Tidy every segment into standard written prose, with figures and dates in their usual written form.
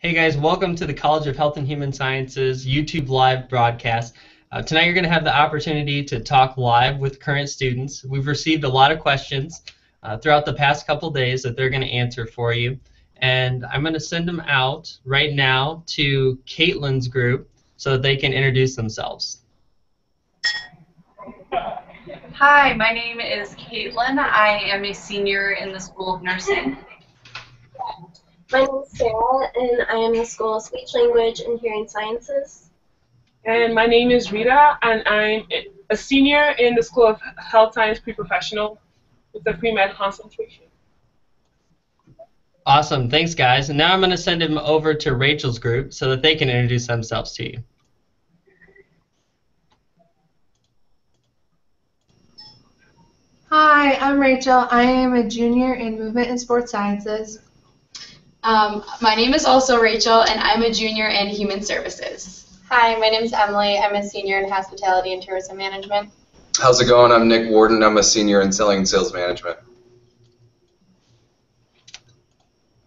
Hey guys, welcome to the College of Health and Human Sciences YouTube live broadcast. Tonight you're going to have the opportunity to talk live with current students. We've received a lot of questions throughout the past couple days that they're going to answer for you. And I'm going to send them out right now to Caitlin's group so that they can introduce themselves. Hi, my name is Caitlin. I am a senior in the School of Nursing. My name is Sarah, and I am in the School of Speech, Language, and Hearing Sciences. And my name is Rita, and I'm a senior in the School of Health Science Pre-Professional with a pre-med concentration. Awesome, thanks guys. And now I'm going to send them over to Rachel's group so that they can introduce themselves to you. Hi, I'm Rachel. I am a junior in Movement and Sports Sciences. My name is also Rachel, and I'm a junior in Human Services. Hi, my name is Emily. I'm a senior in Hospitality and Tourism Management. How's it going? I'm Nick Warden. I'm a senior in Selling and Sales Management.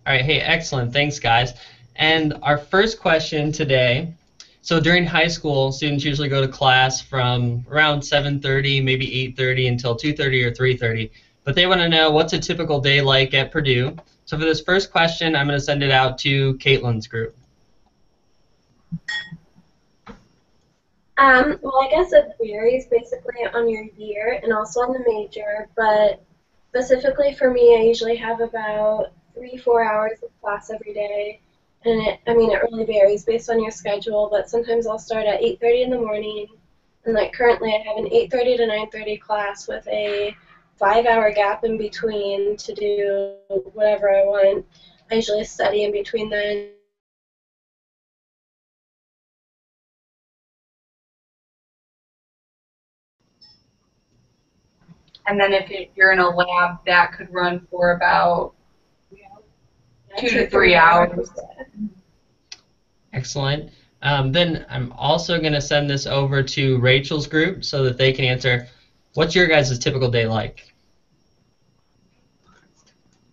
All right, hey, excellent. Thanks, guys. And our first question today, so during high school, students usually go to class from around 7:30, maybe 8:30 until 2:30 or 3:30. But they want to know, what's a typical day like at Purdue? So for this first question, I'm going to send it out to Caitlin's group. Well, I guess it varies basically on your year and also on the major, but specifically for me, I usually have about 3-4 hours of class every day. And it really varies based on your schedule, but sometimes I'll start at 8:30 in the morning, and like currently I have an 8:30 to 9:30 class with a 5-hour gap in between to do whatever I want. I usually study in between then. And then if you're in a lab, that could run for about 2 to 3 hours. Excellent. Then I'm also going to send this over to Rachel's group so that they can answer, what's your guys' typical day like?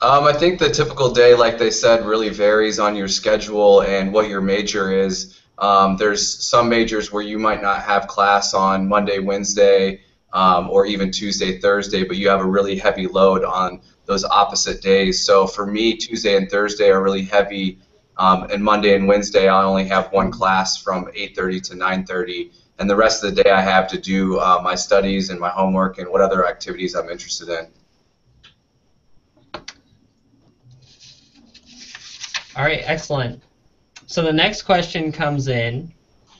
I think the typical day, like they said, really varies on your schedule and what your major is. There's some majors where you might not have class on Monday, Wednesday, or even Tuesday, Thursday, but you have a really heavy load on those opposite days. So for me, Tuesday and Thursday are really heavy, and Monday and Wednesday I only have one class from 8:30 to 9:30, and the rest of the day I have to do my studies and my homework and what other activities I'm interested in. All right, excellent. So the next question comes in,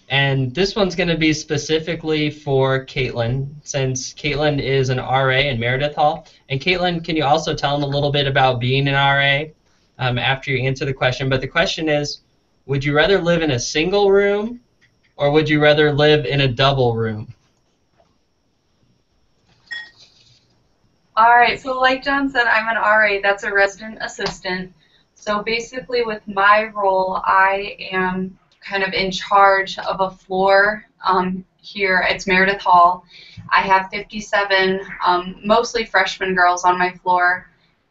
and this one's going to be specifically for Caitlin, since Caitlin is an RA in Meredith Hall. And Caitlin, can you also tell them a little bit about being an RA after you answer the question? But the question is, would you rather live in a single room, or would you rather live in a double room? All right, so like John said, I'm an RA. That's a resident assistant. So basically with my role, I am kind of in charge of a floor here. It's Meredith Hall. I have 57 mostly freshman girls on my floor.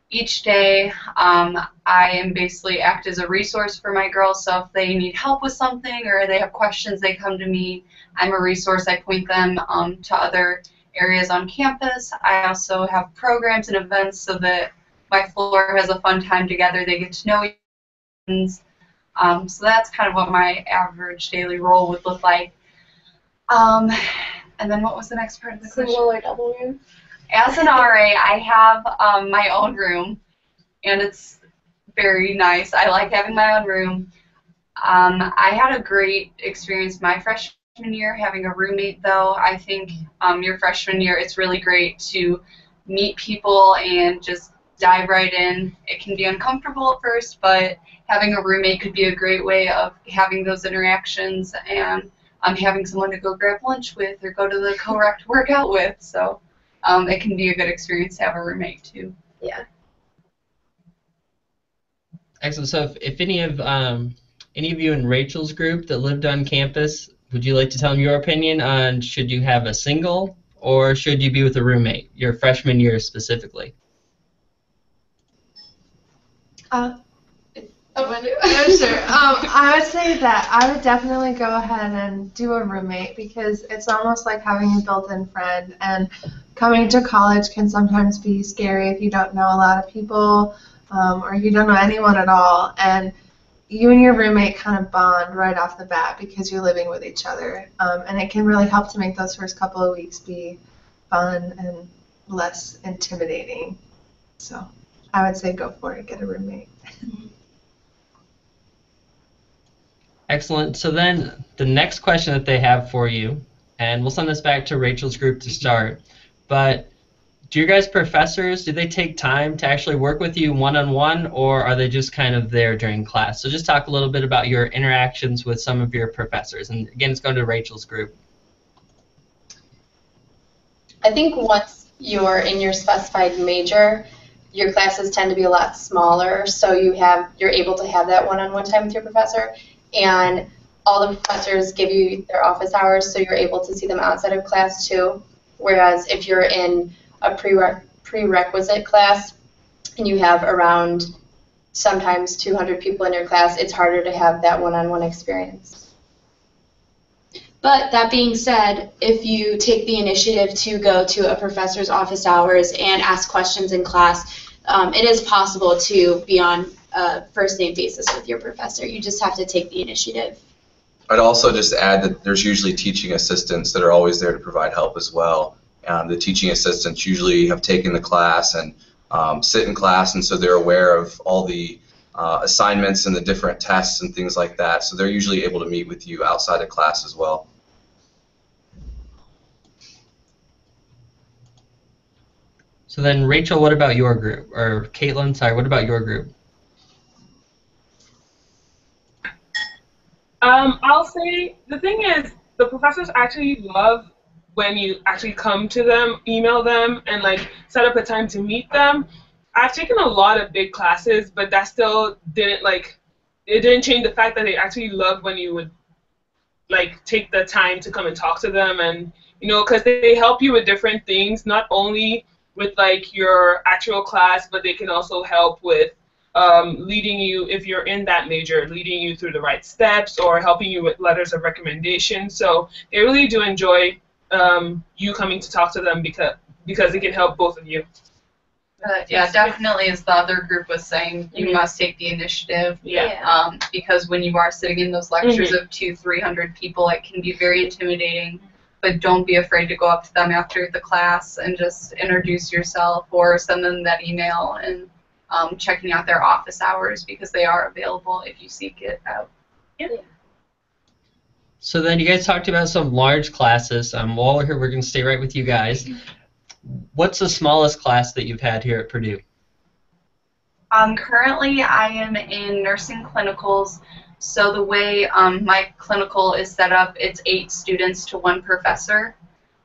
Each day I am basically act as a resource for my girls, so if they need help with something or they have questions, they come to me. I'm a resource. I point them to other areas on campus. I also have programs and events so that my floor has a fun time together. They get to know each other. So that's kind of what my average daily role would look like. And then what was the next part of the question? Single or double room? As an RA, I have my own room, and it's very nice. I like having my own room. I had a great experience my freshman year having a roommate, though. I think your freshman year, it's really great to meet people and just dive right in. It can be uncomfortable at first, but having a roommate could be a great way of having those interactions and having someone to go grab lunch with or go to the co-rect workout with. So it can be a good experience to have a roommate too. Yeah. Excellent. So if any of you in Rachel's group that lived on campus, would you like to tell them your opinion on should you have a single or should you be with a roommate, your freshman year specifically? Yeah, sure. I would say that I would definitely go ahead and do a roommate because it's almost like having a built-in friend. And coming to college can sometimes be scary if you don't know a lot of people or you don't know anyone at all. And you and your roommate kind of bond right off the bat because you're living with each other. And it can really help to make those first couple of weeks be fun and less intimidating. So I would say go for it, get a roommate. Excellent. So then the next question that they have for you, and we'll send this back to Rachel's group to start, but do your guys' professors, do they take time to actually work with you one-on-one, or are they just kind of there during class? So just talk a little bit about your interactions with some of your professors. And again, it's going to Rachel's group. I think once you're in your specified major, your classes tend to be a lot smaller, so you're able to have that one-on-one time with your professor, and all the professors give you their office hours, so you're able to see them outside of class too. Whereas if you're in a prerequisite class and you have around sometimes 200 people in your class, it's harder to have that one-on-one experience. But that being said, if you take the initiative to go to a professor's office hours and ask questions in class, it is possible to be on a first-name basis with your professor. You just have to take the initiative. I'd also just add that there's usually teaching assistants that are always there to provide help as well. The teaching assistants usually have taken the class and sit in class, and so they're aware of all the assignments and the different tests and things like that. So they're usually able to meet with you outside of class as well. So then, Rachel, what about your group? Or Caitlin, sorry, what about your group? I'll say the thing is the professors actually love when you actually come to them, email them, and like set up a time to meet them. I've taken a lot of big classes, but that still didn't change the fact that they actually love when you would like take the time to come and talk to them, and because they help you with different things, not only with like your actual class, but they can also help with leading you, if you're in that major, leading you through the right steps or helping you with letters of recommendation. So they really do enjoy you coming to talk to them because it can help both of you. Yeah, definitely, as the other group was saying, you must take the initiative. Yeah. Because when you are sitting in those lectures of 200-300 people, it can be very intimidating. But don't be afraid to go up to them after the class and just introduce yourself or send them that email and checking out their office hours because they are available if you seek it out. Yeah. So then you guys talked about some large classes. While we're here, we're going to stay right with you guys. What's the smallest class that you've had here at Purdue? Currently, I am in nursing clinicals. So the way my clinical is set up, it's 8 students to 1 professor.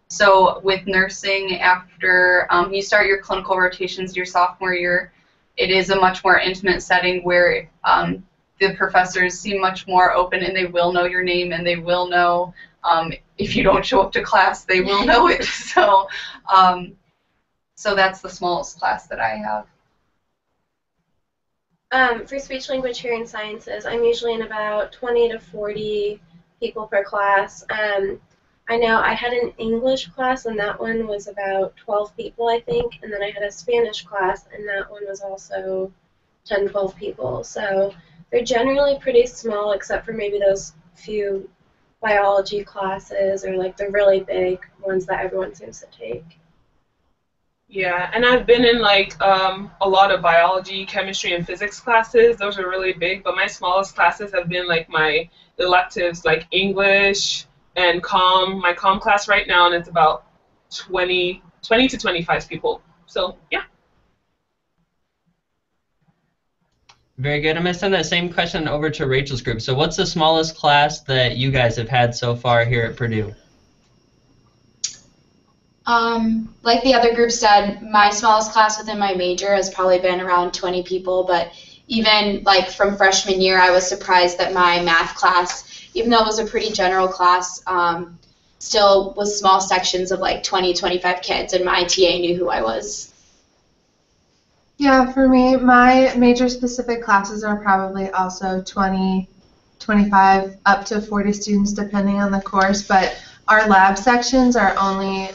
So with nursing, after you start your clinical rotations your sophomore year, it is a much more intimate setting where the professors seem much more open and they will know your name and they will know if you don't show up to class, they will know it. So, so that's the smallest class that I have. For speech, language, hearing sciences, I'm usually in about 20 to 40 people per class. I know I had an English class, and that one was about 12 people, I think, and then I had a Spanish class, and that one was also 10, 12 people. So they're generally pretty small, except for maybe those few biology classes or like the really big ones that everyone seems to take. Yeah, and I've been in like a lot of biology, chemistry, and physics classes. Those are really big, but my smallest classes have been like my electives, like English and my comm class right now, and it's about 20 to 25 people. So, yeah. Very good. I'm going to send that same question over to Rachel's group. So what's the smallest class that you guys have had so far here at Purdue? Like the other group said, my smallest class within my major has probably been around 20 people, but even like from freshman year, I was surprised that my math class, even though it was a pretty general class, still was small sections of like 20, 25 kids, and my TA knew who I was. Yeah, for me, my major-specific classes are probably also 20, 25, up to 40 students depending on the course, but our lab sections are only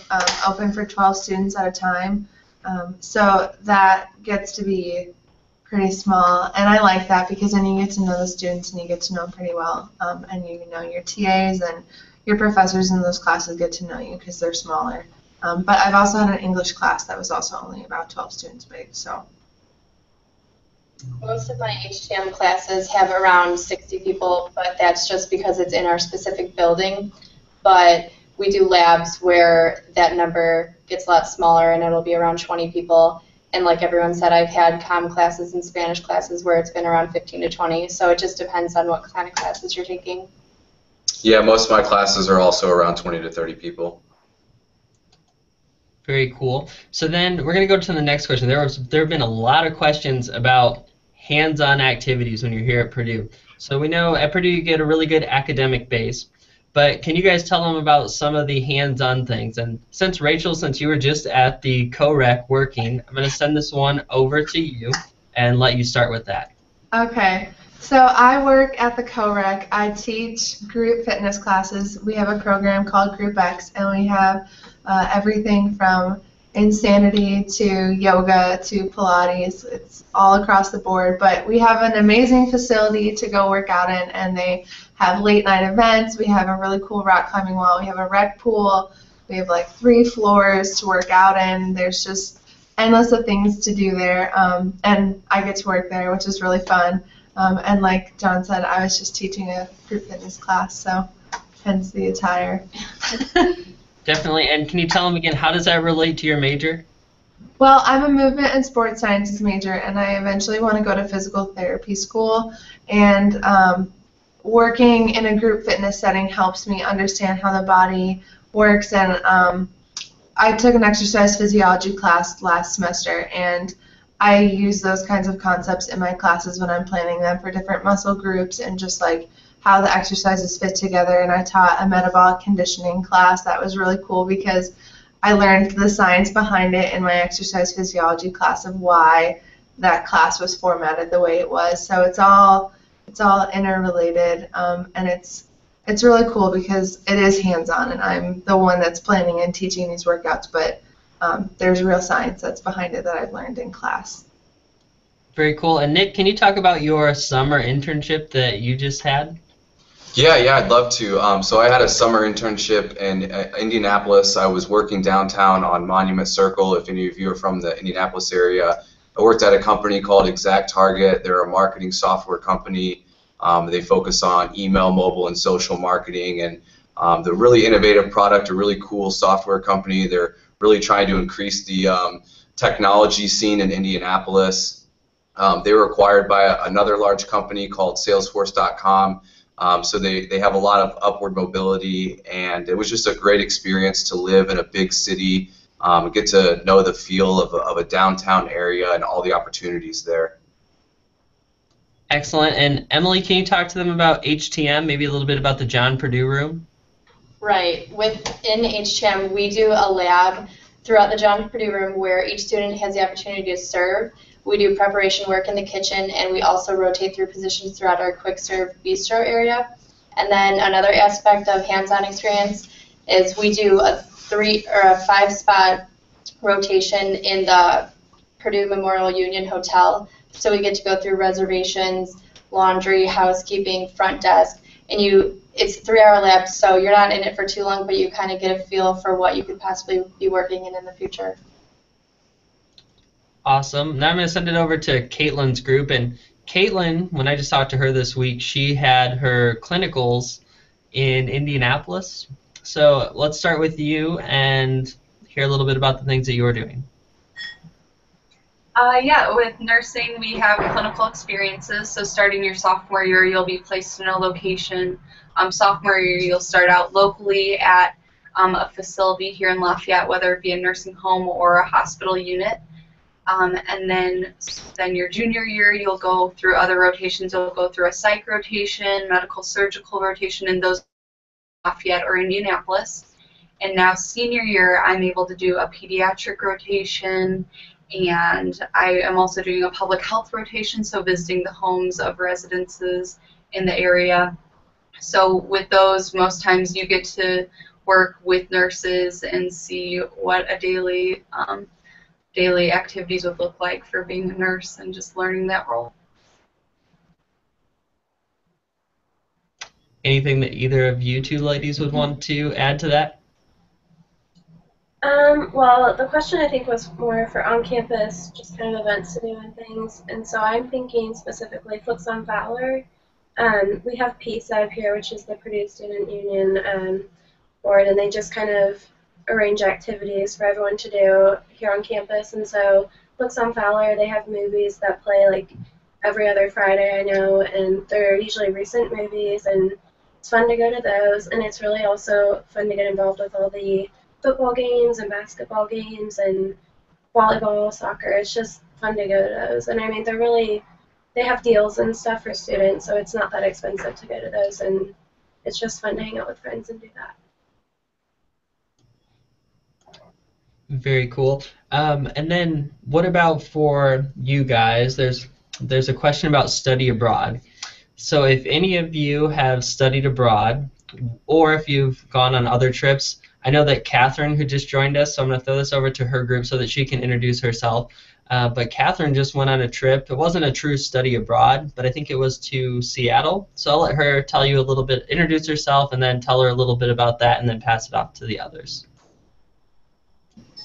open for 12 students at a time, so that gets to be pretty small, and I like that because then you get to know the students and you get to know them pretty well, and you know your TAs and your professors in those classes get to know you because they're smaller. But I've also had an English class that was also only about 12 students big, so. Most of my HTM classes have around 60 people, but that's just because it's in our specific building. But we do labs where that number gets a lot smaller and it'll be around 20 people. And like everyone said, I've had comm classes and Spanish classes where it's been around 15 to 20. So it just depends on what kind of classes you're taking. Yeah, most of my classes are also around 20 to 30 people. Very cool. So then we're going to go to the next question. There have been a lot of questions about hands-on activities when you're here at Purdue. So we know at Purdue you get a really good academic base, but can you guys tell them about some of the hands-on things? And since Rachel, since you were just at the co-rec working, I'm going to send this one over to you and let you start with that. Okay, so I work at the co-rec. I teach group fitness classes. We have a program called Group X, and we have everything from insanity to yoga to Pilates. It's all across the board, but we have an amazing facility to go work out in, and they have late night events. We have a really cool rock climbing wall. We have a rec pool. We have like 3 floors to work out in. There's just endless of things to do there, and I get to work there, which is really fun. And like John said, I was just teaching a group fitness class, so hence the attire. Definitely. And can you tell them again, how does that relate to your major? Well, I'm a movement and sports sciences major, and I eventually want to go to physical therapy school. And working in a group fitness setting helps me understand how the body works. And I took an exercise physiology class last semester, and I use those kinds of concepts in my classes when I'm planning them for different muscle groups and just like how the exercises fit together. And I taught a metabolic conditioning class that was really cool because I learned the science behind it in my exercise physiology class of why that class was formatted the way it was. So it's all interrelated, and it's really cool because it is hands-on, and I'm the one that's planning and teaching these workouts, but there's real science that's behind it that I've learned in class. Very cool. And Nick, can you talk about your summer internship that you just had? Yeah, I'd love to. So I had a summer internship in Indianapolis. I was working downtown on Monument Circle, if any of you are from the Indianapolis area. I worked at a company called ExactTarget. They're a marketing software company. They focus on email, mobile, and social marketing, and they're really innovative product, a really cool software company. They're really trying to increase the technology scene in Indianapolis. They were acquired by another large company called Salesforce.com. So they have a lot of upward mobility, and it was just a great experience to live in a big city, get to know the feel of a downtown area and all the opportunities there. Excellent. And Emily, can you talk to them about HTM, maybe a little bit about the John Purdue room? Right. Within HTM, we do a lab throughout the John Purdue room where each student has the opportunity to serve. We do preparation work in the kitchen, and we also rotate through positions throughout our quick serve bistro area. And then another aspect of hands-on experience is we do a 5-spot rotation in the Purdue Memorial Union Hotel. So we get to go through reservations, laundry, housekeeping, front desk, and it's a 3-hour lab, so you're not in it for too long, but you kind of get a feel for what you could possibly be working in the future. Awesome. Now I'm going to send it over to Caitlin's group. And Caitlin, when I just talked to her this week, she had her clinicals in Indianapolis. So let's start with you and hear a little bit about the things that you were doing. Yeah, with nursing, we have clinical experiences. So starting your sophomore year, you'll be placed in a location. Sophomore year, you'll start out locally at a facility here in Lafayette, whether it be a nursing home or a hospital unit. And then your junior year, you'll go through other rotations. You'll go through a psych rotation, medical surgical rotation, and those Lafayette or Indianapolis. And now senior year, I'm able to do a pediatric rotation And I am also doing a public health rotation, so visiting the homes of residences in the area. So with those, most times you get to work with nurses and see what a daily activities would look like for being a nurse and just learning that role. Anything that either of you two ladies would want to add to that? Well, the question I think was more for on-campus, just kind of events to do and things. And so I'm thinking specifically Flicks on Valor. We have PISA up here, which is the Purdue Student Union board, and they just kind of arrange activities for everyone to do here on campus. And so Flicks on Valor, they have movies that play like every other Friday, I know, and they're usually recent movies, and it's fun to go to those. And it's really also fun to get involved with all the football games and basketball games and volleyball, soccer. It's just fun to go to those. And I mean, they have deals and stuff for students, so it's not that expensive to go to those, and it's just fun to hang out with friends and do that. Very cool. And then what about for you guys? There's a question about study abroad. So if any of you have studied abroad, or if you've gone on other trips, I know that Catherine, who just joined us, so I'm going to throw this over to her group so that she can introduce herself. But Catherine just went on a trip. It wasn't a true study abroad, but I think it was to Seattle. So I'll let her tell you a little bit, introduce herself, and then tell her a little bit about that, and then pass it off to the others.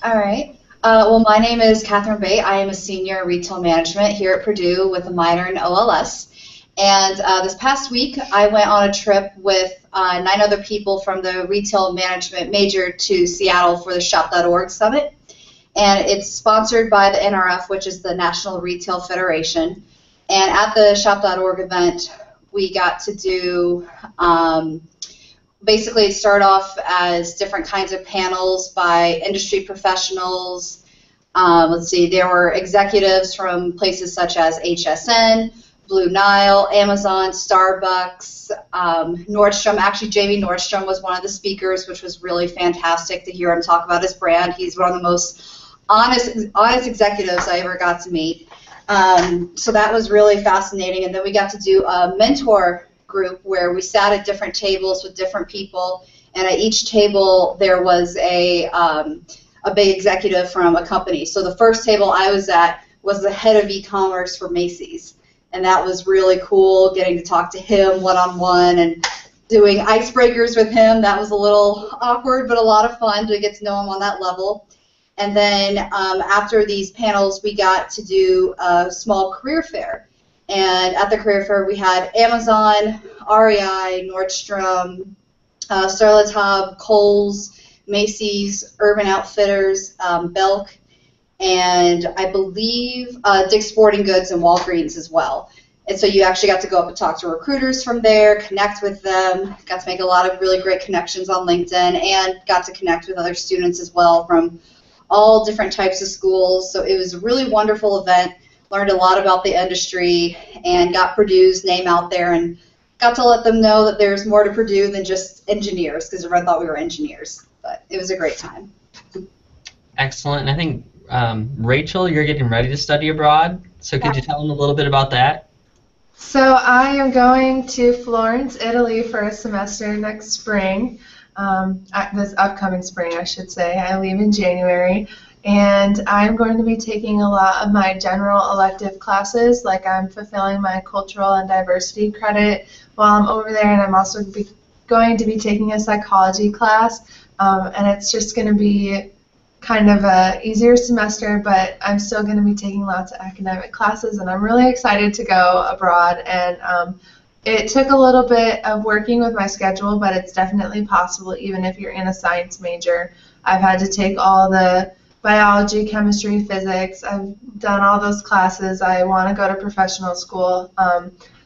All right. Well, my name is Catherine Bate. I am a senior retail management here at Purdue with a minor in OLS. And this past week, I went on a trip with 9 other people from the retail management major to Seattle for the Shop.org Summit. And it's sponsored by the NRF, which is the National Retail Federation. And at the Shop.org event, we got to do, basically it started off as different kinds of panels by industry professionals. Let's see, there were executives from places such as HSN, Blue Nile, Amazon, Starbucks, Nordstrom. Actually, J.B. Nordstrom was one of the speakers, which was really fantastic to hear him talk about his brand. He's one of the most honest executives I ever got to meet. So that was really fascinating. And then we got to do a mentor group where we sat at different tables with different people, and at each table there was a big executive from a company. So the first table I was at was the head of e-commerce for Macy's. And that was really cool, getting to talk to him one-on-one and doing icebreakers with him. That was a little awkward, but a lot of fun to get to know him on that level. And then after these panels, we got to do a small career fair. And at the career fair, we had Amazon, REI, Nordstrom, Starlet's Hub, Kohl's, Macy's, Urban Outfitters, Belk, and I believe Dick's Sporting Goods and Walgreens as well. And so you actually got to go up and talk to recruiters from there, connect with them, got to make a lot of really great connections on LinkedIn, and got to connect with other students as well from all different types of schools. So it was a really wonderful event, learned a lot about the industry, and got Purdue's name out there, and got to let them know that there's more to Purdue than just engineers, because everyone thought we were engineers. But it was a great time. Excellent. And I think Rachel, you're getting ready to study abroad, so could you tell them a little bit about that? So I am going to Florence, Italy for a semester next spring, this upcoming spring I should say. I leave in January, and I'm going to be taking a lot of my general elective classes, like I'm fulfilling my cultural and diversity credit while I'm over there, and I'm also going to be taking a psychology class, and it's just going to be kind of a easier semester, but I'm still going to be taking lots of academic classes, and I'm really excited to go abroad. And it took a little bit of working with my schedule, but it's definitely possible even if you're in a science major. I've had to take all the biology, chemistry, physics. I've done all those classes. I want to go to professional school,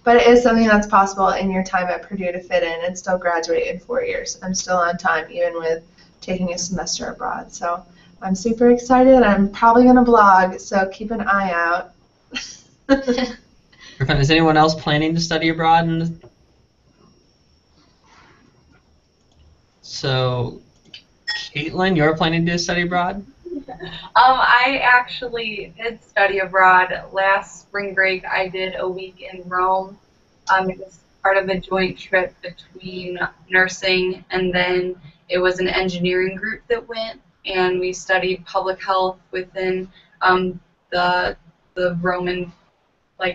but it is something that's possible in your time at Purdue to fit in and still graduate in 4 years. I'm still on time even with taking a semester abroad. So I'm super excited. I'm probably going to blog, so keep an eye out. Is anyone else planning to study abroad? So, Caitlin, you're planning to study abroad? I actually did study abroad. Last spring break, I did a week in Rome. It was part of a joint trip between nursing, and then it was an engineering group that went, and we studied public health within the Roman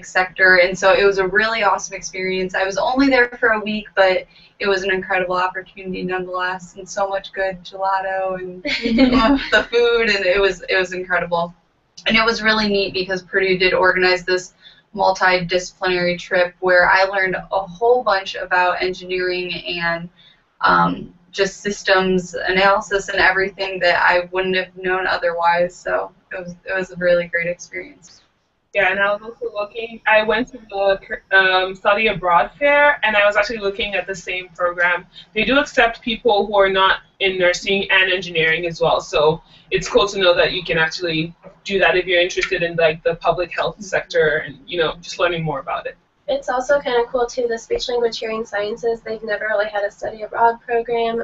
sector, and so it was a really awesome experience. I was only there for a week, but it was an incredible opportunity nonetheless, and so much good gelato and the food, and it was incredible. And it was really neat because Purdue did organize this multidisciplinary trip where I learned a whole bunch about engineering and just systems analysis and everything that I wouldn't have known otherwise. So it was a really great experience. Yeah, and I was also looking, I went to the study abroad fair, and I was actually looking at the same program. They do accept people who are not in nursing and engineering as well, so it's cool to know that you can actually do that if you're interested in like the public health sector and, you know, just learning more about it. It's also kind of cool too, the speech language hearing sciences, they've never really had a study abroad program,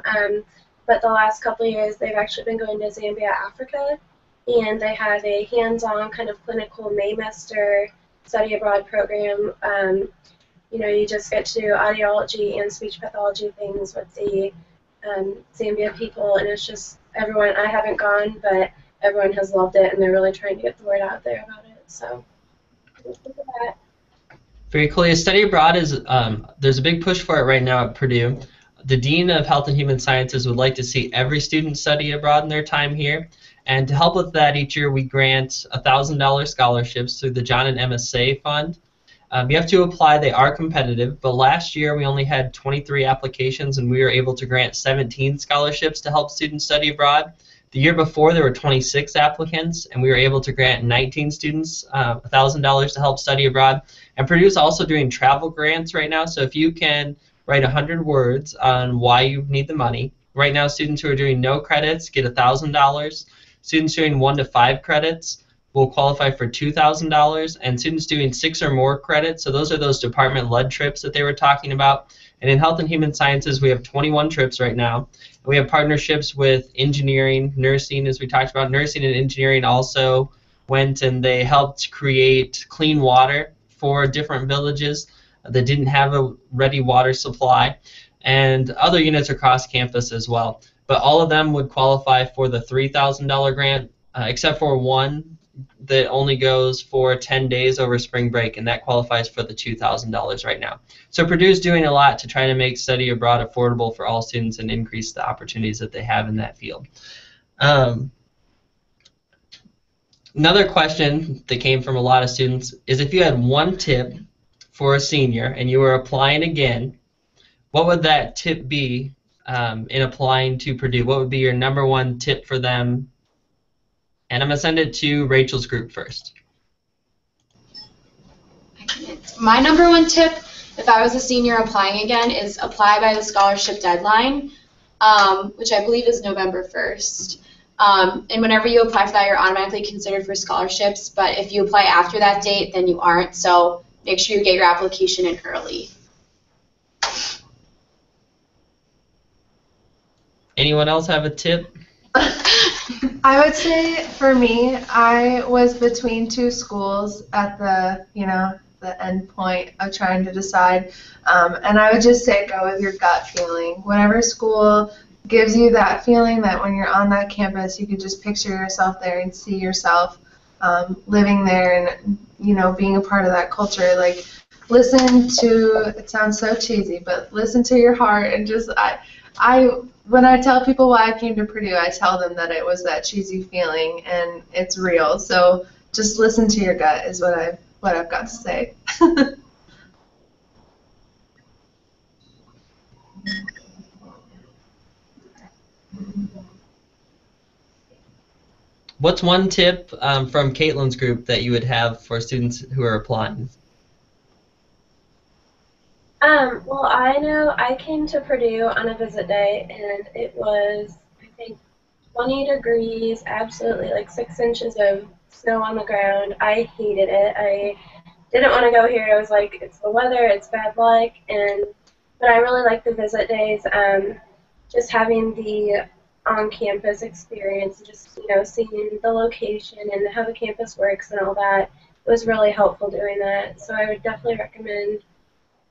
but the last couple of years they've actually been going to Zambia, Africa, and they have a hands-on kind of clinical Maymester study abroad program. You know, you just get to do audiology and speech pathology things with the Zambia people, and it's just everyone, I haven't gone, but everyone has loved it, and they're really trying to get the word out there about it, so look at that. Very cool. Yeah, study abroad is, there's a big push for it right now at Purdue. The Dean of Health and Human Sciences would like to see every student study abroad in their time here. And to help with that, each year we grant $1,000 scholarships through the John and Emma Say Fund. You have to apply. They are competitive, but last year we only had 23 applications, and we were able to grant 17 scholarships to help students study abroad. The year before, there were 26 applicants, and we were able to grant 19 students $1,000 to help study abroad. And Purdue's also doing travel grants right now, so if you can write 100 words on why you need the money. Right now, students who are doing no credits get $1,000. Students doing 1 to 5 credits will qualify for $2,000, and students doing 6 or more credits, so those are those department-led trips that they were talking about. And in Health and Human Sciences, we have 21 trips right now. We have partnerships with engineering, nursing, as we talked about. Nursing and engineering also went and they helped create clean water for different villages that didn't have a ready water supply, and other units across campus as well. But all of them would qualify for the $3,000 grant, except for one that only goes for 10 days over spring break, and that qualifies for the $2,000 right now. So Purdue's doing a lot to try to make study abroad affordable for all students and increase the opportunities that they have in that field. Another question that came from a lot of students is, if you had one tip for a senior and you were applying again, what would that tip be in applying to Purdue? What would be your #1 tip for them? And I'm going to send it to Rachel's group first. My #1 tip, if I was a senior applying again, is apply by the scholarship deadline, which I believe is November 1st. And whenever you apply for that, you're automatically considered for scholarships, but if you apply after that date, then you aren't, so make sure you get your application in early. Anyone else have a tip? I would say for me, I was between 2 schools at the, the end point of trying to decide, and I would just say go with your gut feeling. Whatever school gives you that feeling that when you're on that campus, you could just picture yourself there and see yourself living there and, being a part of that culture. Like, listen to, it sounds so cheesy, but listen to your heart and just, when I tell people why I came to Purdue, I tell them that it was that cheesy feeling, and it's real. So just listen to your gut is what I've got to say. What's one tip from Caitlin's group that you would have for students who are applying? Well, I know I came to Purdue on a visit day, and it was, I think, 20 degrees, absolutely like 6 inches of snow on the ground. I hated it. I didn't want to go here. I was like, it's the weather, it's bad luck, but I really liked the visit days. Just having the on-campus experience, just, seeing the location and how the campus works and all that. It was really helpful doing that. So I would definitely recommend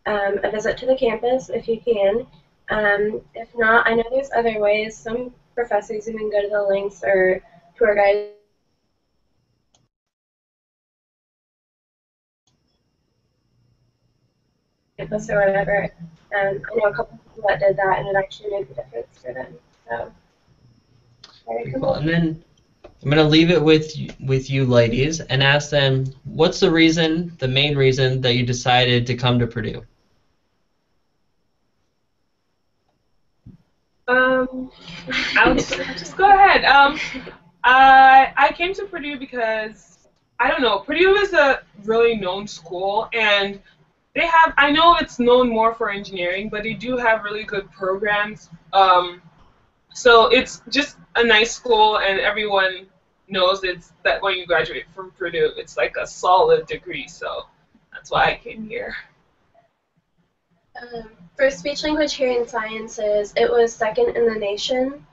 a visit to the campus if you can. If not, I know there's other ways. Some professors even go to the links or tour guides campus or whatever. I know a couple people that did that, and it actually made a difference for them. So, very Cool. cool. And then I'm going to leave it with you ladies and ask them, what's the reason, the main reason that you decided to come to Purdue? I'll just go ahead. I came to Purdue because, I don't know, Purdue is a really known school, and they have, I know it's known more for engineering, but they do have really good programs. So it's just a nice school, and everyone knows that when you graduate from Purdue, it's like a solid degree, so that's why I came here. For speech, language, hearing sciences, it was second in the nation,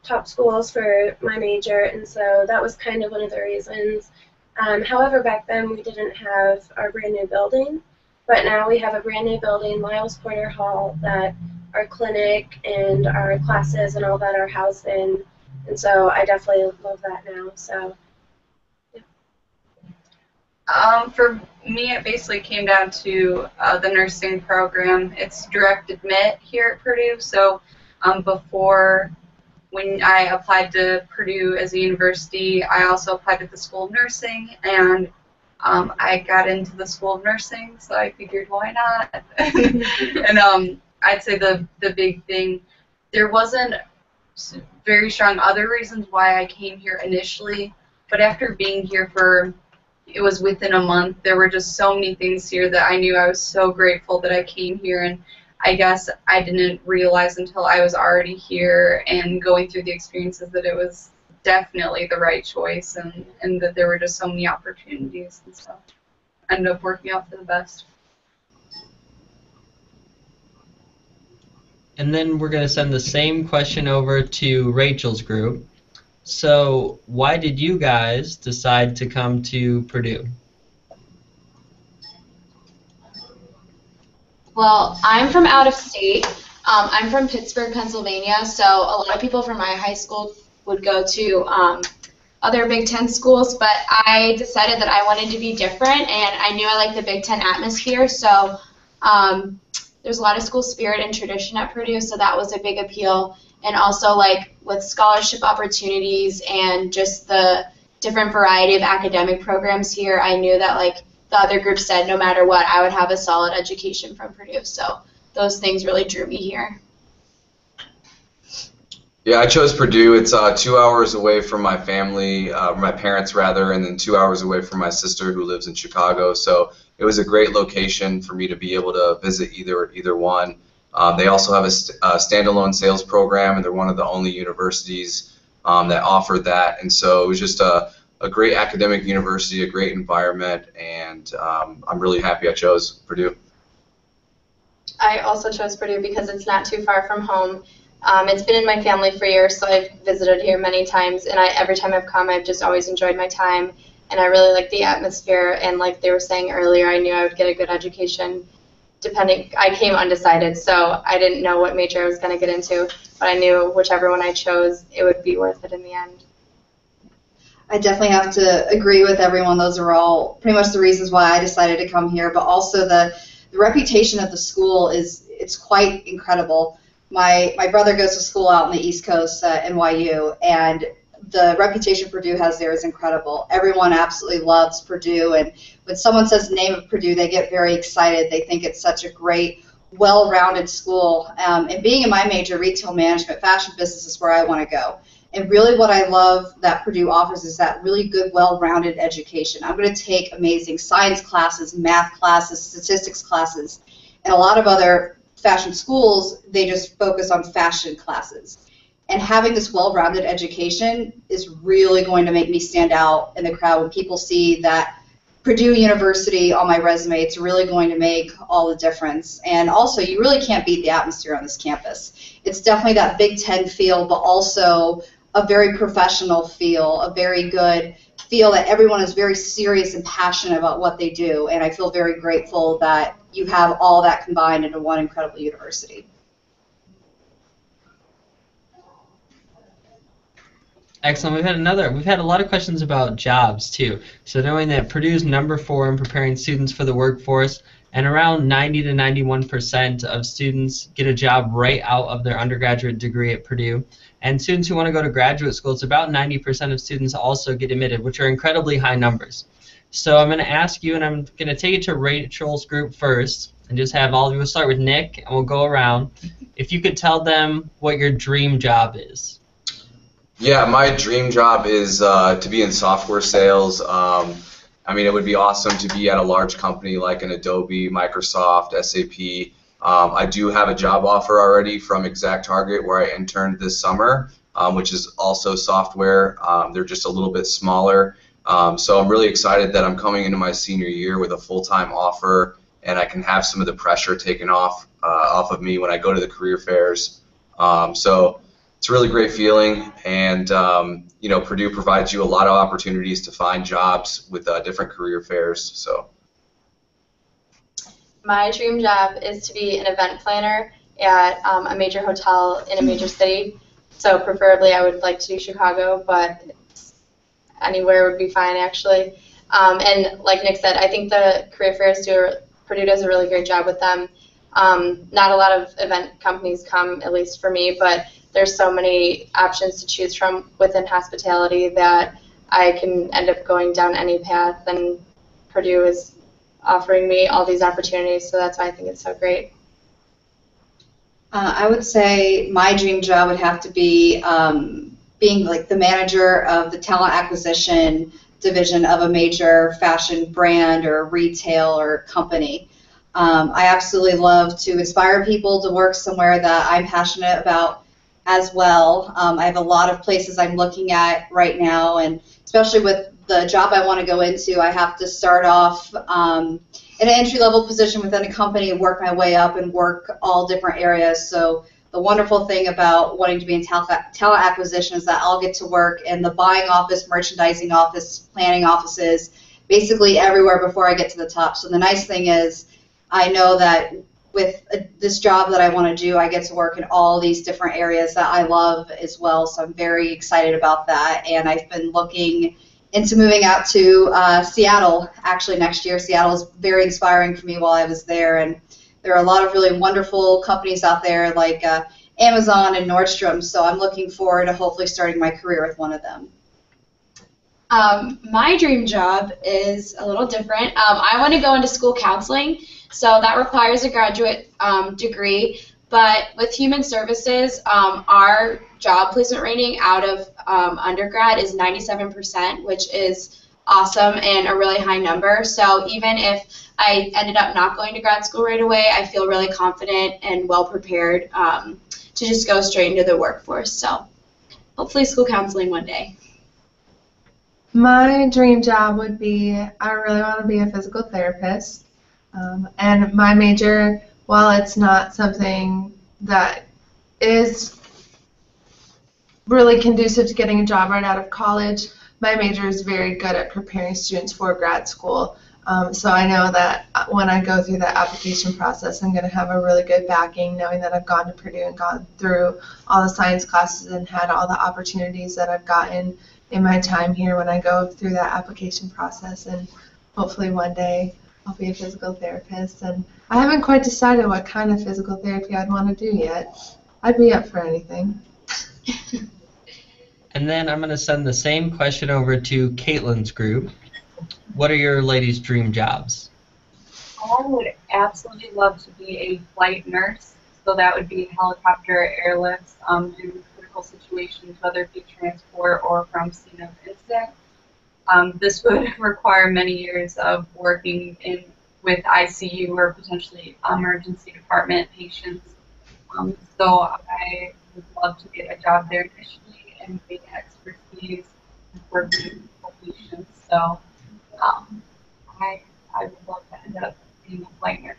top schools for my major, and so that was kind of one of the reasons. However, back then we didn't have our brand new building, but now we have a brand new building, Miles Porter Hall, that our clinic and our classes and all that are housed in, and so I definitely love that now. So. For me, it basically came down to the nursing program. It's direct admit here at Purdue, so before, when I applied to Purdue as a university, I also applied to the School of Nursing, and I got into the School of Nursing, so I figured, why not? And I'd say the big thing, there wasn't very strong other reasons why I came here initially, but after being here for, it was within a month, there were just so many things here that I knew I was so grateful that I came here, and I guess I didn't realize until I was already here and going through the experiences that it was definitely the right choice, and that there were just so many opportunities and stuff. Ended up working out for the best. And then we're going to send the same question over to Rachel's group. So why did you guys decide to come to Purdue? Well, I'm from out of state. I'm from Pittsburgh, Pennsylvania, so a lot of people from my high school would go to other Big Ten schools, but I decided that I wanted to be different, and I knew I liked the Big Ten atmosphere, so there's a lot of school spirit and tradition at Purdue, so that was a big appeal. And also, like, with scholarship opportunities and just the different variety of academic programs here, I knew that, like the other group said, no matter what, I would have a solid education from Purdue. So those things really drew me here. Yeah, I chose Purdue. It's 2 hours away from my family, my parents rather, and then 2 hours away from my sister who lives in Chicago. So it was a great location for me to be able to visit either one. They also have a standalone sales program, and they're one of the only universities that offer that. And so it was just a great academic university, a great environment, and I'm really happy I chose Purdue. I also chose Purdue because it's not too far from home. It's been in my family for years, so I've visited here many times, and every time I've come, I've just always enjoyed my time, and I really like the atmosphere, and like they were saying earlier, I knew I would get a good education. I came undecided, so I didn't know what major I was going to get into, but I knew whichever one I chose, it would be worth it in the end. I definitely have to agree with everyone. Those are all pretty much the reasons why I decided to come here, but also the reputation of the school it's quite incredible. My brother goes to school out on the East Coast at NYU, and the reputation Purdue has there is incredible. Everyone absolutely loves Purdue, and when someone says the name of Purdue, they get very excited. They think it's such a great, well-rounded school. And being in my major, retail management, fashion business is where I want to go. And really what I love that Purdue offers is that really good, well-rounded education. I'm going to take amazing science classes, math classes, statistics classes, and a lot of other fashion schools, they just focus on fashion classes. And having this well-rounded education is really going to make me stand out in the crowd when people see that Purdue University on my resume, it's really going to make all the difference. And also, you really can't beat the atmosphere on this campus. It's definitely that Big Ten feel, but also a very professional feel, a very good feel that everyone is very serious and passionate about what they do. And I feel very grateful that you have all that combined into one incredible university. Excellent. We've had a lot of questions about jobs too. So knowing that Purdue's #4 in preparing students for the workforce, and around 90 to 91% of students get a job right out of their undergraduate degree at Purdue. And students who want to go to graduate school, it's about 90% of students also get admitted, which are incredibly high numbers. So I'm going to ask you, and I'm going to take it to Rachel's group first, and just have all of you, we'll start with Nick, and we'll go around. If you could tell them what your dream job is. Yeah, my dream job is to be in software sales. I mean, it would be awesome to be at a large company like an Adobe, Microsoft, SAP. I do have a job offer already from ExactTarget where I interned this summer, which is also software. They're just a little bit smaller. So I'm really excited that I'm coming into my senior year with a full-time offer, and I can have some of the pressure taken off of me when I go to the career fairs. So it's a really great feeling, and you know, Purdue provides you a lot of opportunities to find jobs with different career fairs. So my dream job is to be an event planner at a major hotel in a major city. So preferably I would like to do Chicago, but anywhere would be fine actually. And like Nick said, I think the career fairs Purdue does a really great job with them. Not a lot of event companies come, at least for me, but there's so many options to choose from within hospitality that I can end up going down any path, and Purdue is offering me all these opportunities, so that's why I think it's so great. I would say my dream job would have to be being like the manager of the talent acquisition division of a major fashion brand or retail or company. I absolutely love to inspire people to work somewhere that I'm passionate about as well. I have a lot of places I'm looking at right now, and especially with the job I want to go into, I have to start off in an entry-level position within a company and work my way up and work all different areas. So the wonderful thing about wanting to be in talent acquisition is that I'll get to work in the buying office, merchandising office, planning offices, basically everywhere before I get to the top. So the nice thing is I know that with this job that I want to do, I get to work in all these different areas that I love as well, so I'm very excited about that. And I've been looking into moving out to Seattle actually next year. Seattle is very inspiring for me while I was there, and there are a lot of really wonderful companies out there like Amazon and Nordstrom, so I'm looking forward to hopefully starting my career with one of them. My dream job is a little different. I want to go into school counseling, so that requires a graduate degree. But with human services, our job placement rating out of undergrad is 97%, which is awesome and a really high number. So even if I ended up not going to grad school right away, I feel really confident and well prepared to just go straight into the workforce. So hopefully school counseling one day. My dream job would be, I really want to be a physical therapist. And my major, while it's not something that is really conducive to getting a job right out of college, my major is very good at preparing students for grad school. So I know that when I go through that application process, I'm going to have a really good backing, knowing that I've gone to Purdue and gone through all the science classes and had all the opportunities that I've gotten in my time here when I go through that application process. And hopefully one day I'll be a physical therapist. And I haven't quite decided what kind of physical therapy I'd want to do yet. I'd be up for anything. And then I'm going to send the same question over to Caitlin's group. What are your ladies' dream jobs? I would absolutely love to be a flight nurse. So that would be helicopter airlifts in critical situations, whether it be transport or from scene of incident. This would require many years of working with ICU or potentially emergency department patients. So I would love to get a job there initially and gain expertise working with patients. So I would love to end up being a flight nurse.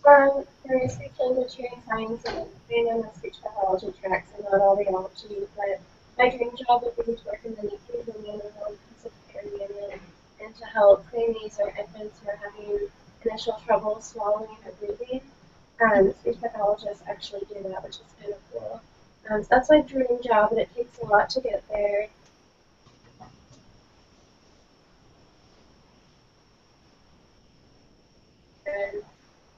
For speech language hearing science, and being on the speech pathology tracks and not audiology, but my dream job would be to work in the NICU and the intensive care unit and to help preemies or infants who are having initial trouble swallowing or breathing. Speech pathologists actually do that, which is kind of cool. So that's my dream job, and it takes a lot to get there.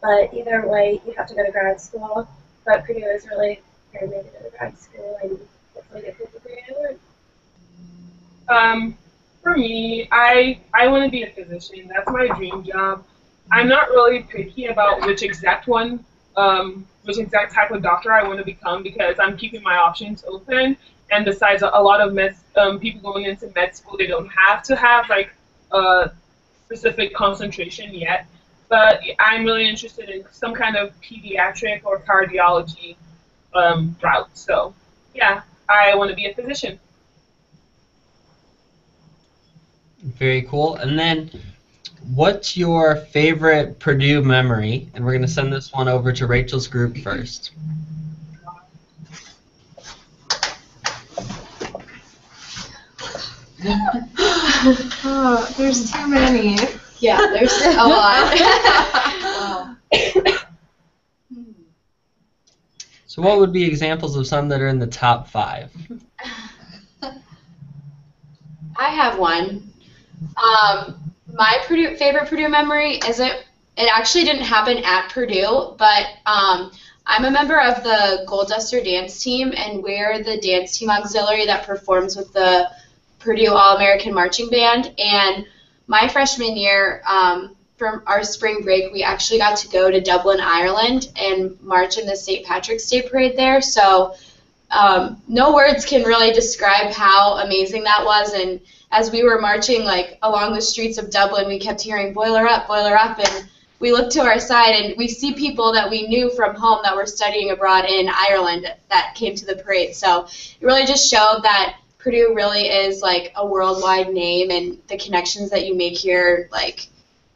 But either way, you have to go to grad school. But Purdue is really prepared me to go to grad school and hopefully get the degree I want. For me, I want to be a physician. That's my dream job. I'm not really picky about which exact type of doctor I want to become because I'm keeping my options open. And besides, a lot of people going into med school, they don't have to have like a specific concentration yet. But I'm really interested in some kind of pediatric or cardiology route. So, yeah, I want to be a physician. Very cool. And then, what's your favorite Purdue memory? And we're going to send this one over to Rachel's group first. Oh, there's too many. Yeah, there's a lot. Wow. So what would be examples of some that are in the top 5? I have one. My favorite Purdue memory it actually didn't happen at Purdue, but I'm a member of the Gold Duster dance team, and we're the dance team auxiliary that performs with the Purdue All-American Marching Band. And my freshman year, from our spring break, we actually got to go to Dublin, Ireland, and march in the St. Patrick's Day Parade there. So no words can really describe how amazing that was. And as we were marching like along the streets of Dublin, we kept hearing boiler up, and we looked to our side and we see people that we knew from home that were studying abroad in Ireland that came to the parade. So it really just showed that Purdue really is like a worldwide name, and the connections that you make here like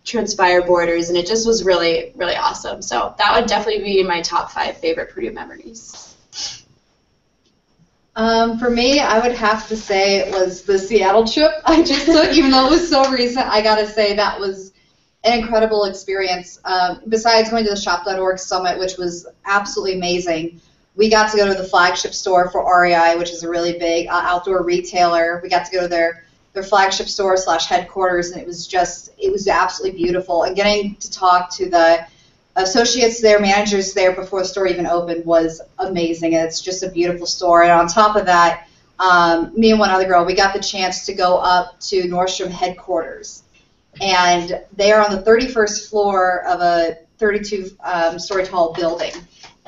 transpire borders, and it just was really, really awesome. So that would definitely be in my top 5 favorite Purdue memories. For me, I would have to say it was the Seattle trip I just took, even though it was so recent. I gotta say that was an incredible experience. Besides going to the Shop.org Summit, which was absolutely amazing, we got to go to the flagship store for REI, which is a really big outdoor retailer. We got to go to their flagship store / headquarters, and it was absolutely beautiful. And getting to talk to the associates there, managers there before the store even opened was amazing. And it's just a beautiful store. And on top of that, me and one other girl, we got the chance to go up to Nordstrom headquarters. And they are on the 31st floor of a 32-story tall building.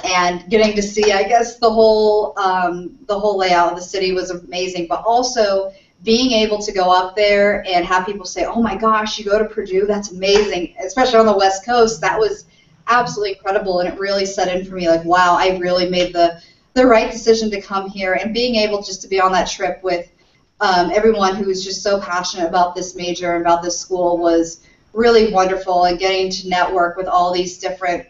And getting to see, I guess, the whole layout of the city was amazing. But also being able to go up there and have people say, "Oh my gosh, you go to Purdue? That's amazing!" Especially on the West Coast, that was absolutely incredible. And it really set in for me, like, wow, I really made the right decision to come here. And being able just to be on that trip with everyone who was just so passionate about this major and about this school was really wonderful. And getting to network with all these different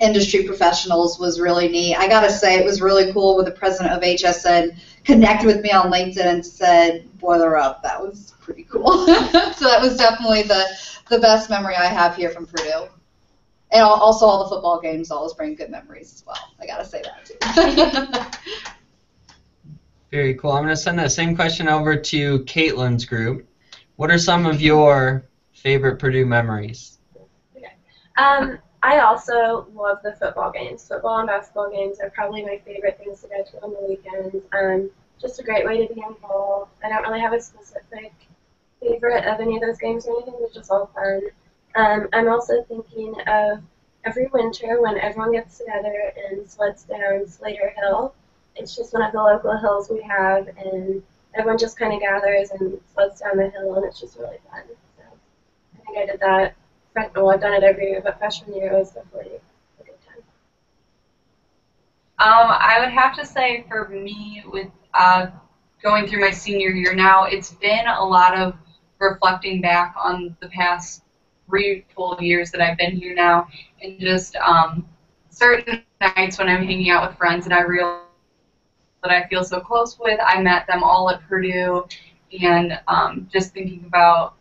industry professionals was really neat. I gotta say, it was really cool when the president of HSN connected with me on LinkedIn and said, "Boiler up." That was pretty cool. So that was definitely the best memory I have here from Purdue. And also all the football games always bring good memories as well. I gotta say that too. Very cool. I'm going to send that same question over to Caitlin's group. What are some of your favorite Purdue memories? Okay. I also love the football games. Football and basketball games are probably my favorite things to go to on the weekends. Just a great way to be involved. I don't really have a specific favorite of any of those games or anything. They're just all fun. I'm also thinking of every winter when everyone gets together and sleds down Slater Hill. It's just one of the local hills we have, and everyone just kind of gathers and sleds down the hill, and it's just really fun. So I think I did that. Well, I've done it every year, but freshman year was definitely a good time. I would have to say for me, with going through my senior year now, it's been a lot of reflecting back on the past 3 full years that I've been here now, and just certain nights when I'm hanging out with friends and I realize that I feel so close with, I met them all at Purdue, and just thinking about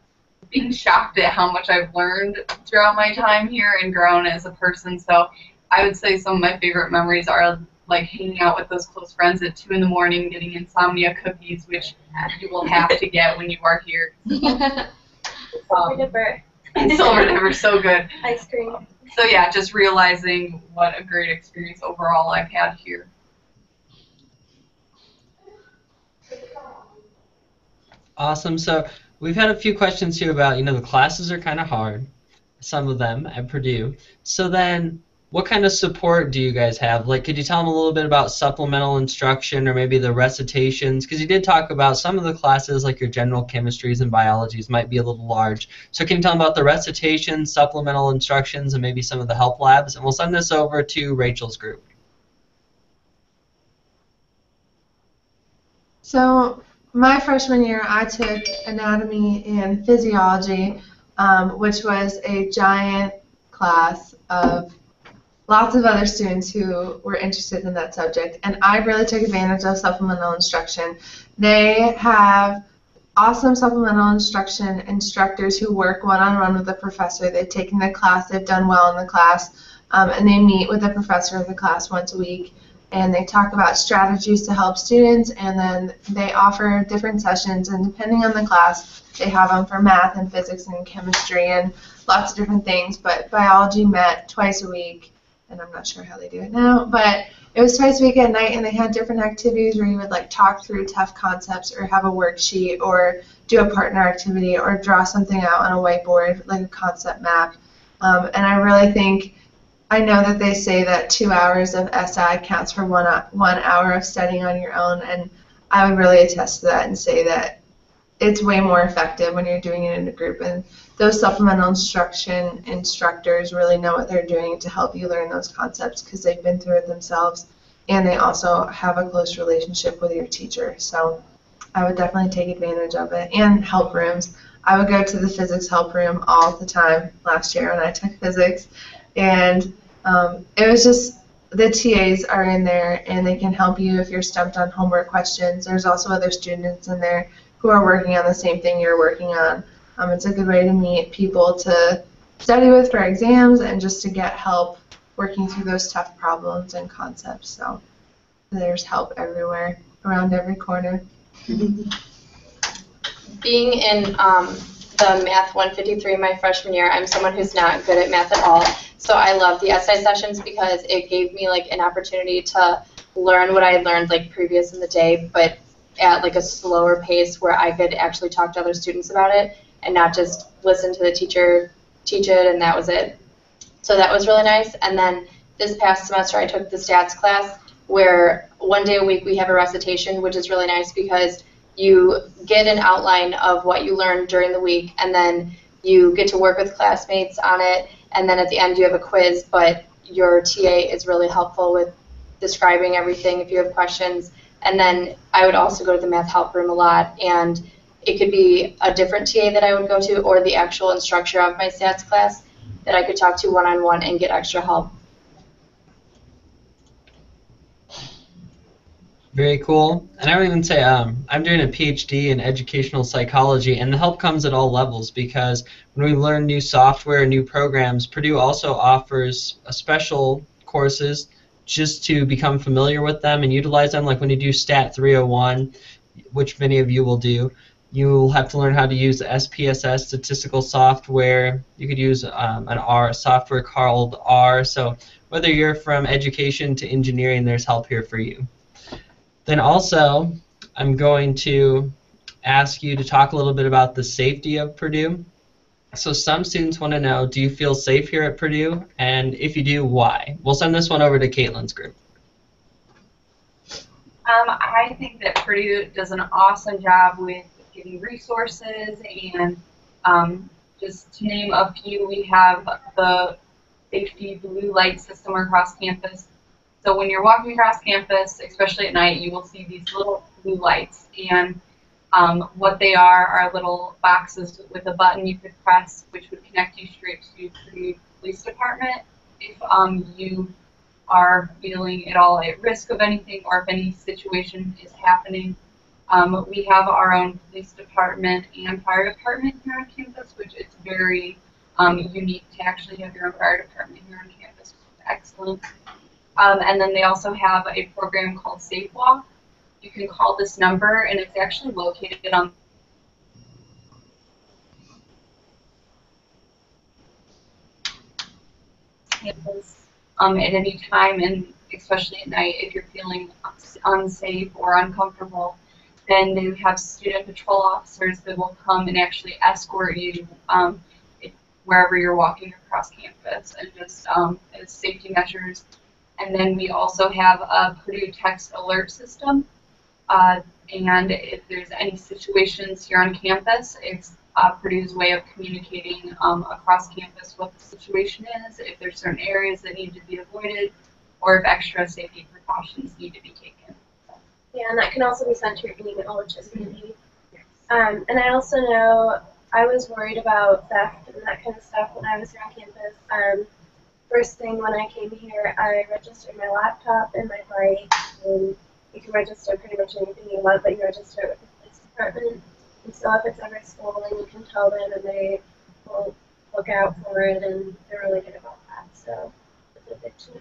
being shocked at how much I've learned throughout my time here and grown as a person. So I would say some of my favorite memories are like hanging out with those close friends at 2 in the morning, getting insomnia cookies, which you will have to get when you are here. Silver Dipper. Silver Dipper, so good. Ice cream. So yeah, just realizing what a great experience overall I've had here. Awesome. So we've had a few questions here about, the classes are kind of hard, some of them at Purdue. So then, what kind of support do you guys have? Like, could you tell them a little bit about supplemental instruction or maybe the recitations? Because you did talk about some of the classes, like your general chemistries and biologies, might be a little large. So can you tell them about the recitations, supplemental instructions, and maybe some of the help labs? And we'll send this over to Rachel's group. So my freshman year, I took anatomy and physiology, which was a giant class of lots of other students who were interested in that subject, and I really took advantage of supplemental instruction. They have awesome supplemental instruction instructors who work one-on-one with the professor. They've taken the class, they've done well in the class, and they meet with the professor of the class once a week, and they talk about strategies to help students, and then they offer different sessions, and depending on the class, they have them for math and physics and chemistry and lots of different things, but biology met twice a week, and I'm not sure how they do it now, but it was twice a week at night, and they had different activities where you would like talk through tough concepts or have a worksheet or do a partner activity or draw something out on a whiteboard, like a concept map. And I really think, I know that they say that 2 hours of SI counts for one hour of studying on your own, and I would really attest to that and say that it's way more effective when you're doing it in a group, and those supplemental instruction instructors really know what they're doing to help you learn those concepts because they've been through it themselves, and they also have a close relationship with your teacher. So I would definitely take advantage of it. And help rooms. I would go to the physics help room all the time last year when I took physics, and it was just, the TAs are in there and they can help you if you're stumped on homework questions. There's also other students in there who are working on the same thing you're working on. It's a good way to meet people to study with for exams and just to get help working through those tough problems and concepts. So there's help everywhere, around every corner. Being in the Math 153 my freshman year, I'm someone who's not good at math at all. So I love the SI sessions because it gave me like an opportunity to learn what I had learned like previous in the day, but at like a slower pace where I could actually talk to other students about it and not just listen to the teacher teach it and that was it. So that was really nice. And then this past semester I took the stats class where 1 day a week we have a recitation, which is really nice because you get an outline of what you learned during the week and then you get to work with classmates on it, and then at the end you have a quiz, but your TA is really helpful with describing everything if you have questions. And then I would also go to the math help room a lot, and it could be a different TA that I would go to or the actual instructor of my stats class that I could talk to one-on-one and get extra help. Very cool. And I would even say I'm doing a PhD in educational psychology, and the help comes at all levels because when we learn new software, new programs, Purdue also offers special courses just to become familiar with them and utilize them. Like when you do Stat 301, which many of you will do, you'll have to learn how to use SPSS statistical software. You could use an software called R. So whether you're from education to engineering, there's help here for you. Then also, I'm going to ask you to talk a little bit about the safety of Purdue. So some students want to know, do you feel safe here at Purdue? And if you do, why? We'll send this one over to Caitlin's group. I think that Purdue does an awesome job with giving resources, and just to name a few, we have the safety blue light system across campus. So when you're walking across campus, especially at night, you will see these little blue lights, and What they are little boxes with a button you could press, which would connect you straight to the police department if you are feeling at all at risk of anything or if any situation is happening. We have our own police department and fire department here on campus, which is very unique to actually have your own fire department here on campus, which is excellent. And then they also have a program called Safe Walk. You can call this number, and it's actually located on campus at any time, and especially at night if you're feeling unsafe or uncomfortable. Then they have student patrol officers that will come and actually escort you wherever you're walking across campus, and just as safety measures. And then we also have a Purdue text alert system. And if there's any situations here on campus, it's Purdue's way of communicating across campus what the situation is, if there's certain areas that need to be avoided, or if extra safety precautions need to be taken. Yeah, and that can also be sent to your email, which is handy. And I also know I was worried about theft and that kind of stuff when I was here on campus. First thing when I came here, I registered my laptop and my bike, and you can register pretty much anything you want, but you register it with the police department. And so if it's ever stolen, you can tell them, and they will look out for it, and they're really good about that. So it's a big to know.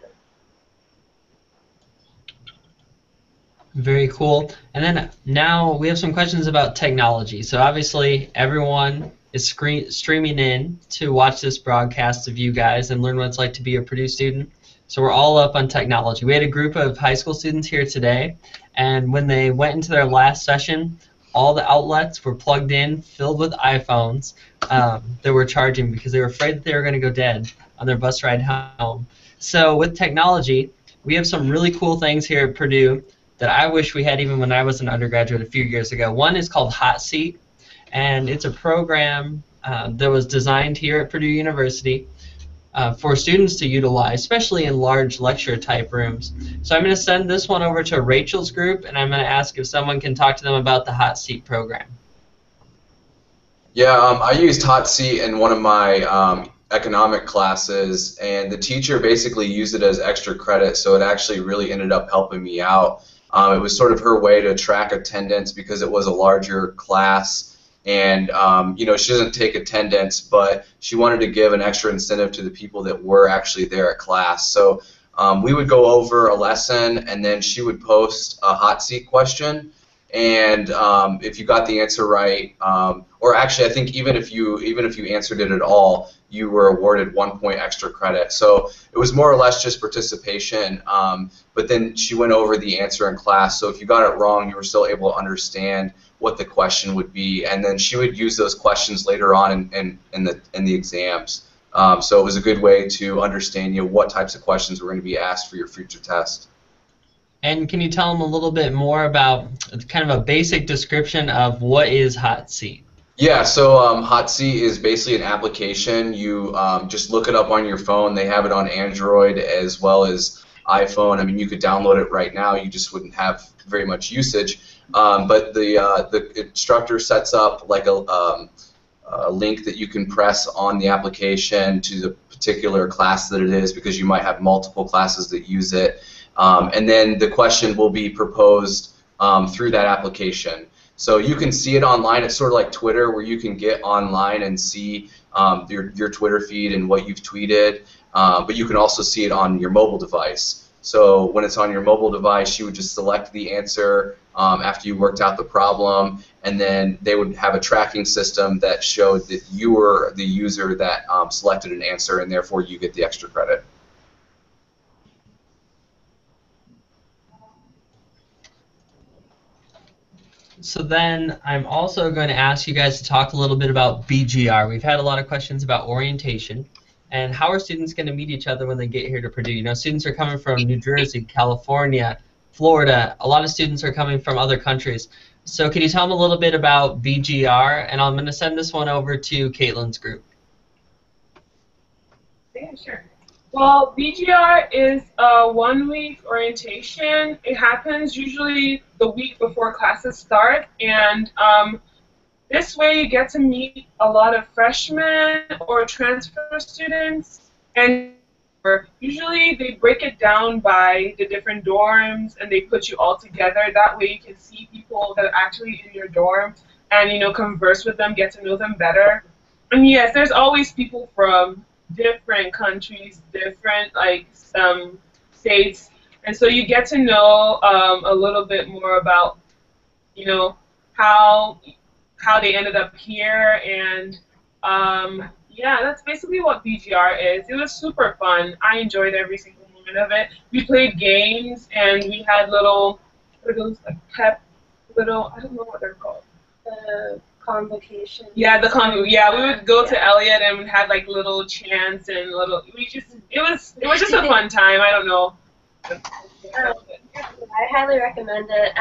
Very cool. And then now we have some questions about technology. So obviously everyone is streaming in to watch this broadcast of you guys and learn what it's like to be a Purdue student. So we're all up on technology. We had a group of high school students here today, and when they went into their last session, all the outlets were plugged in, filled with iPhones that were charging because they were afraid that they were going to go dead on their bus ride home. So with technology, we have some really cool things here at Purdue that I wish we had even when I was an undergraduate a few years ago. One is called Hot Seat, and it's a program that was designed here at Purdue University for students to utilize, especially in large lecture type rooms. So I'm going to send this one over to Rachel's group, and I'm going to ask if someone can talk to them about the Hot Seat program. Yeah, I used Hot Seat in one of my economic classes, and the teacher basically used it as extra credit, so it actually really ended up helping me out. It was sort of her way to track attendance because it was a larger class, and you know, she doesn't take attendance, but she wanted to give an extra incentive to the people that were actually there at class. So we would go over a lesson, and then she would post a hot seat question, and if you got the answer right, or actually I think even if you answered it at all, you were awarded 1 point extra credit. So it was more or less just participation, but then she went over the answer in class, so if you got it wrong, you were still able to understand what the question would be, and then she would use those questions later on in the exams. So it was a good way to understand, you know, what types of questions were going to be asked for your future test. And can you tell them a little bit more about kind of a basic description of what is Hot Seat? Yeah, so Hot Seat is basically an application. You just look it up on your phone. They have it on Android as well as iPhone. I mean, you could download it right now. You just wouldn't have very much usage. But the instructor sets up like a link that you can press on the application to the particular class that it is, because you might have multiple classes that use it. And then the question will be proposed through that application. So you can see it online. It's sort of like Twitter, where you can get online and see your Twitter feed and what you've tweeted, but you can also see it on your mobile device. So when it's on your mobile device, you would just select the answer after you worked out the problem, and then they would have a tracking system that showed that you were the user that selected an answer, and therefore you get the extra credit. So then I'm also going to ask you guys to talk a little bit about BGR. We've had a lot of questions about orientation and how are students going to meet each other when they get here to Purdue. You know, students are coming from New Jersey, California, Florida. A lot of students are coming from other countries. So can you tell them a little bit about BGR? And I'm going to send this one over to Caitlin's group. Yeah, sure. Well, BGR is a 1-week orientation. It happens usually the week before classes start, and this way you get to meet a lot of freshmen or transfer students, and usually they break it down by the different dorms and they put you all together. That way you can see people that are actually in your dorm and, you know, converse with them, get to know them better. And yes, there's always people from different countries, different states, and so you get to know a little bit more about, you know, how they ended up here, and yeah, that's basically what BGR is. It was super fun. I enjoyed every single moment of it. We played games, and we had little, what are those, like little, I don't know what they're called. The convocation. Yeah, yeah, we would go to Elliott and we had like little chants and it was just a fun time. I don't know. I highly recommend it.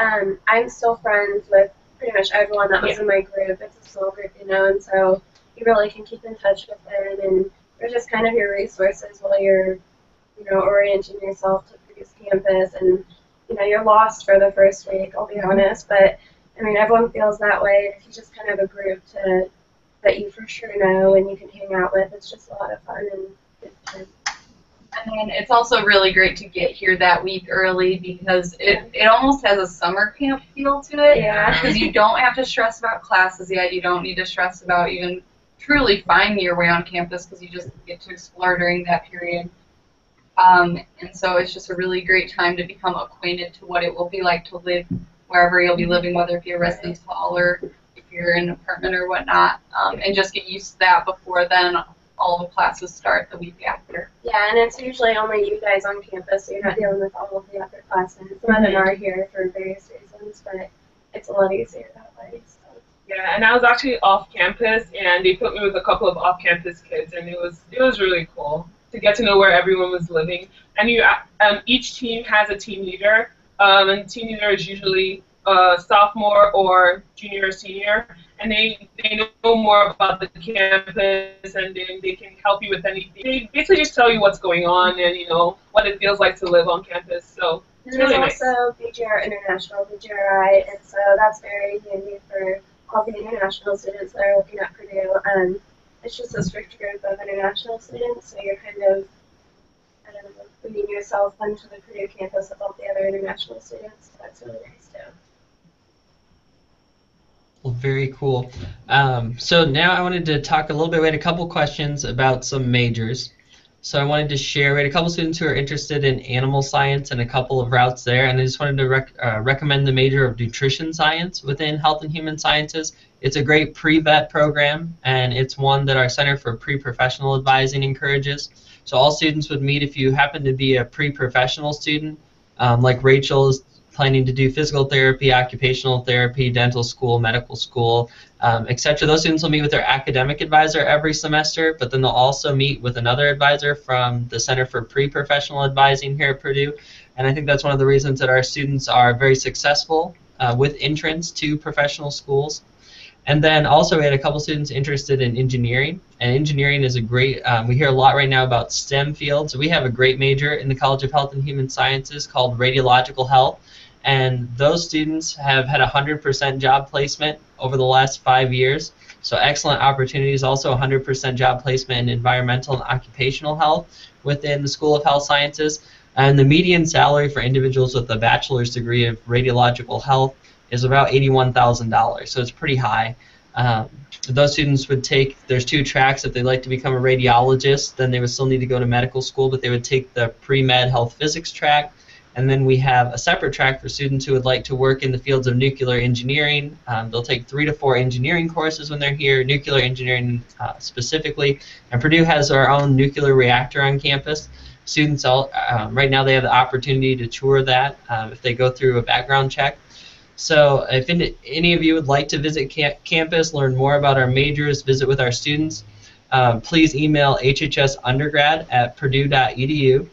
I'm still friends with pretty much everyone that was in my group. It's a small group, you know, and so you really can keep in touch with them, and they're just kind of your resources while you're, you know, orienting yourself to Purdue's campus, and, you know, you're lost for the first week, I'll be honest, but, I mean, everyone feels that way. If you just kind of have a group that you for sure know and you can hang out with, it's just a lot of fun and good time. And then it's also really great to get here that week early because it almost has a summer camp feel to it. Yeah. Because you don't have to stress about classes yet. You don't need to stress about even truly finding your way on campus because you just get to explore during that period. And so it's just a really great time to become acquainted to what it will be like to live wherever you'll be living, whether it be a residence hall or if you're in an apartment or whatnot, and just get used to that before then all the classes start the week after. Yeah, and it's usually only you guys on campus, so you're not dealing with all of the other classes. Some of them are here for various reasons, but it's a lot easier that way. So. Yeah, and I was actually off campus, and they put me with a couple of off-campus kids, and it was really cool to get to know where everyone was living. And each team has a team leader, and the team leader is usually a sophomore or junior or senior, and they know more about the campus, and they can help you with anything. They basically just tell you what's going on and, you know, what it feels like to live on campus. So it's really nice. There's also BGR International, BGRI, and so that's very handy for all the international students that are looking at Purdue. It's just a strict group of international students, so you're kind of, I don't know, putting yourself onto the Purdue campus with all the other international students. So that's really nice too. Well, very cool. So now I wanted to talk a little bit. We had a couple questions about some majors. So I wanted to share. We had a couple students who are interested in animal science and a couple of routes there, and I just wanted to recommend the major of nutrition science within health and human sciences. It's a great pre-vet program, and it's one that our Center for Pre-Professional Advising encourages. So all students would meet if you happen to be a pre-professional student, like Rachel is planning to do physical therapy, occupational therapy, dental school, medical school, etc. Those students will meet with their academic advisor every semester, but then they'll also meet with another advisor from the Center for Pre-Professional Advising here at Purdue. And I think that's one of the reasons that our students are very successful with entrance to professional schools. And then also we had a couple students interested in engineering, and engineering is a great, we hear a lot right now about STEM fields. We have a great major in the College of Health and Human Sciences called Radiological Health, and those students have had 100% job placement over the last 5 years, so excellent opportunities. Also 100% job placement in environmental and occupational health within the School of Health Sciences, and the median salary for individuals with a bachelor's degree of radiological health is about $81,000, so it's pretty high. Those students would take, there's 2 tracks. If they'd like to become a radiologist, then they would still need to go to medical school, but they would take the pre-med health physics track. And then we have a separate track for students who would like to work in the fields of nuclear engineering. They'll take 3 to 4 engineering courses when they're here, nuclear engineering specifically. And Purdue has our own nuclear reactor on campus. Students, right now they have the opportunity to tour that if they go through a background check. So if any of you would like to visit campus, learn more about our majors, visit with our students, please email hhsundergrad@purdue.edu.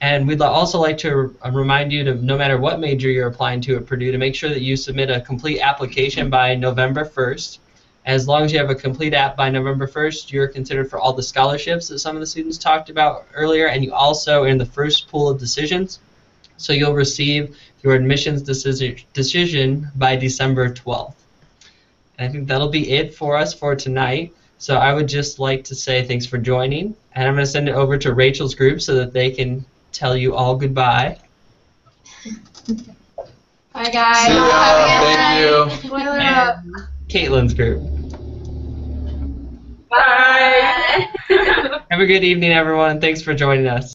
And we'd also like to remind you to, no matter what major you're applying to at Purdue, to make sure that you submit a complete application by November 1st. As long as you have a complete app by November 1st, you're considered for all the scholarships that some of the students talked about earlier, and you also are in the first pool of decisions. So you'll receive your admissions decision by December 12th. And I think that'll be it for us for tonight. So I would just like to say thanks for joining, and I'm going to send it over to Rachel's group so that they can tell you all goodbye. Bye, guys. See ya. Thank you. Boiler up. Caitlin's group. Bye. Have a good evening, everyone. Thanks for joining us.